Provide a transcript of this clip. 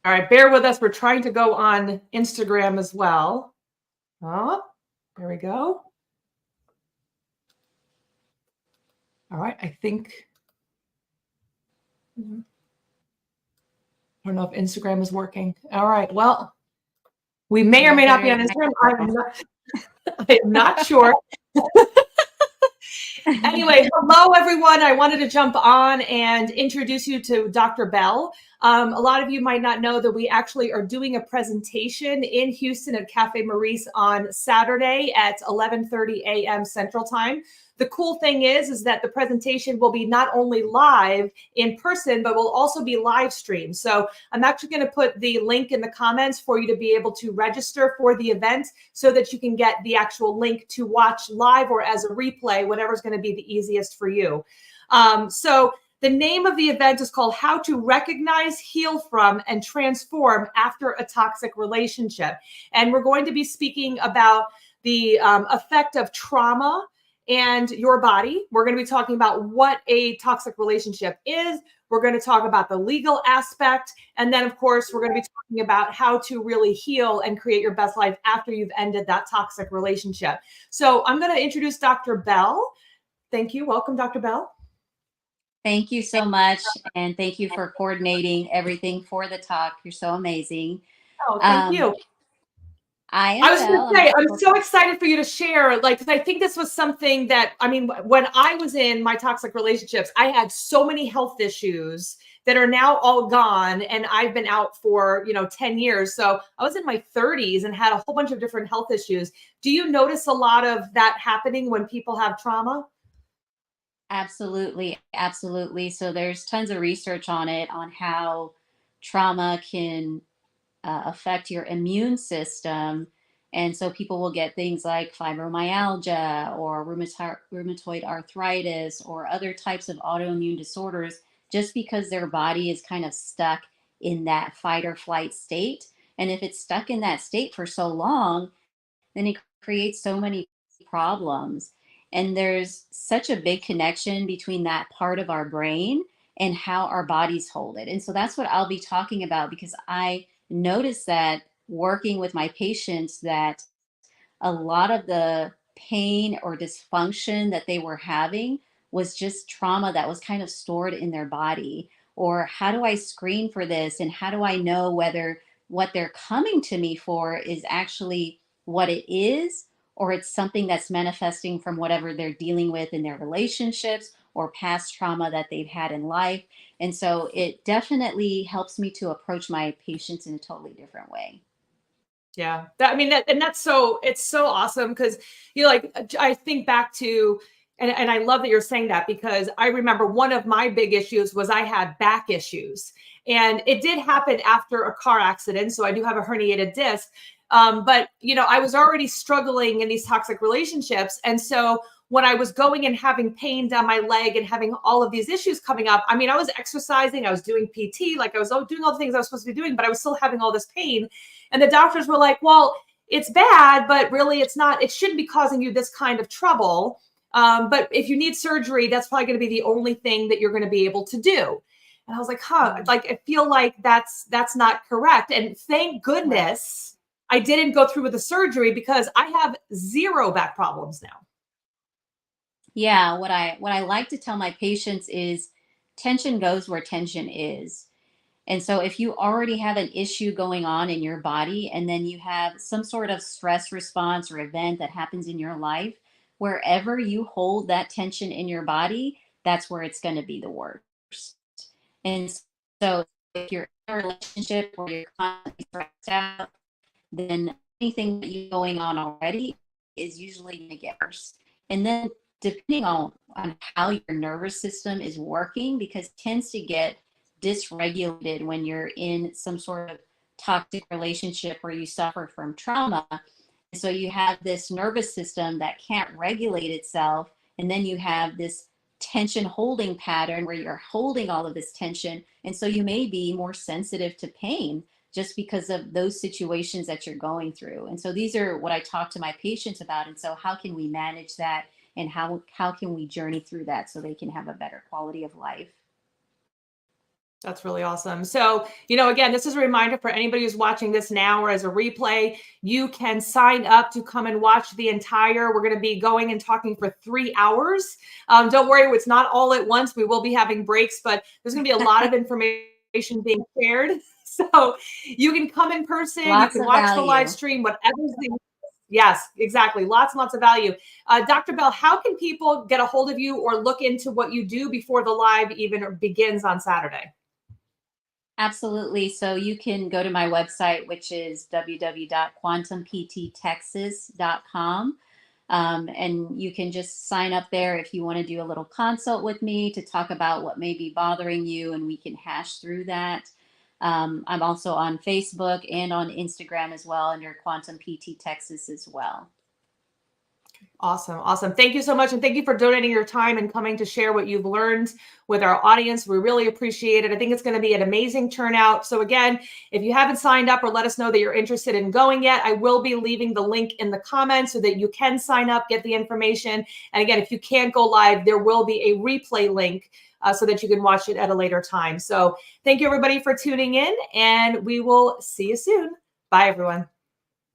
All right, bear with us. We're trying to go on Instagram as well. Oh, there we go. All right, I think, I don't know if Instagram is working. All right, well, we may or may not be on Instagram. I am not sure. Anyway, hello everyone. I wanted to jump on and introduce you to Dr. Bell. A lot of you might not know that we actually are doing a presentation in Houston at Cafe Marrese on Saturday at 11:30 a.m. Central Time. The cool thing is that the presentation will be not only live in person, but will also be live streamed. So I'm actually going to put the link in the comments for you to be able to register for the event so that you can get the actual link to watch live or as a replay, whatever's going to be the easiest for you. So the name of the event is called How to Recognize, Heal From, and Transform After a Toxic Relationship. And we're going to be speaking about the effect of trauma and your body. We're going to be talking about what a toxic relationship is. We're going to talk about the legal aspect. And then, of course, we're going to be talking about how to really heal and create your best life after you've ended that toxic relationship. So I'm going to introduce Dr. Bell. Thank you. Welcome, Dr. Bell. Thank you so much. And thank you for coordinating everything for the talk. You're so amazing. Oh, thank you. I was going to say, I'm so excited for you to share, like, because I think this was something that, I mean, when I was in my toxic relationships, I had so many health issues that are now all gone. And I've been out for, 10 years. So I was in my 30s and had a whole bunch of different health issues. Do you notice a lot of that happening when people have trauma? Absolutely. Absolutely. So there's tons of research on it, on how trauma can affect your immune system. And so people will get things like fibromyalgia or rheumatoid arthritis or other types of autoimmune disorders just because their body is kind of stuck in that fight or flight state. And if it's stuck in that state for so long, then it creates so many problems. And there's such a big connection between that part of our brain and how our bodies hold it. And so that's what I'll be talking about because I noticed that working with my patients that a lot of the pain or dysfunction that they were having was just trauma that was kind of stored in their body. Or how do I screen for this? And how do I know whether what they're coming to me for is actually what it is, or it's something that's manifesting from whatever they're dealing with in their relationships or past trauma that they've had in life. And so it definitely helps me to approach my patients in a totally different way. Yeah. It's so awesome because I think back to, and I love that you're saying that because I remember one of my big issues was I had back issues and it did happen after a car accident. So I do have a herniated disc. But I was already struggling in these toxic relationships. And so when I was going and having pain down my leg and having all of these issues coming up, I mean, I was exercising, I was doing PT, like I was doing all the things I was supposed to be doing, but I was still having all this pain. And the doctors were like, well, it's bad, but really it's not, it shouldn't be causing you this kind of trouble. But if you need surgery, that's probably going to be the only thing that you're going to be able to do. And I was like, like, I feel like that's not correct. And thank goodness I didn't go through with the surgery because I have zero back problems now. Yeah, what I like to tell my patients is tension goes where tension is. And so if you already have an issue going on in your body and then you have some sort of stress response or event that happens in your life, wherever you hold that tension in your body, that's where it's going to be the worst. And so if you're in a relationship where you're constantly stressed out, then anything that you're going on already is usually going to get worse. And then depending on how your nervous system is working, because it tends to get dysregulated when you're in some sort of toxic relationship where you suffer from trauma. And so you have this nervous system that can't regulate itself. And then you have this tension holding pattern where you're holding all of this tension. And so you may be more sensitive to pain just because of those situations that you're going through. And so these are what I talk to my patients about. And so how can we manage that? And how can we journey through that so they can have a better quality of life? That's really awesome. So, you know, again, this is a reminder for anybody who's watching this now or as a replay, you can sign up to come and watch the entire. We're going to be going and talking for 3 hours. Don't worry, it's not all at once. We will be having breaks, but there's going to be a lot of information being shared. So you can come in person, you Lots can of watch the live value. stream, whatever's the yes, exactly. Lots and lots of value. Dr. Bell, how can people get a hold of you or look into what you do before the live even begins on Saturday? Absolutely. So you can go to my website, which is www.quantumpttexas.com. And you can just sign up there if you want to do a little consult with me to talk about what may be bothering you, and we can hash through that. I'm also on Facebook and on Instagram as well under Quantum PT Texas as well. Awesome. Awesome. Thank you so much. And thank you for donating your time and coming to share what you've learned with our audience. We really appreciate it. I think it's going to be an amazing turnout. So again, if you haven't signed up or let us know that you're interested in going yet, I will be leaving the link in the comments so that you can sign up, get the information. And again, if you can't go live, there will be a replay link so that you can watch it at a later time. So thank you everybody for tuning in, and we will see you soon. Bye everyone.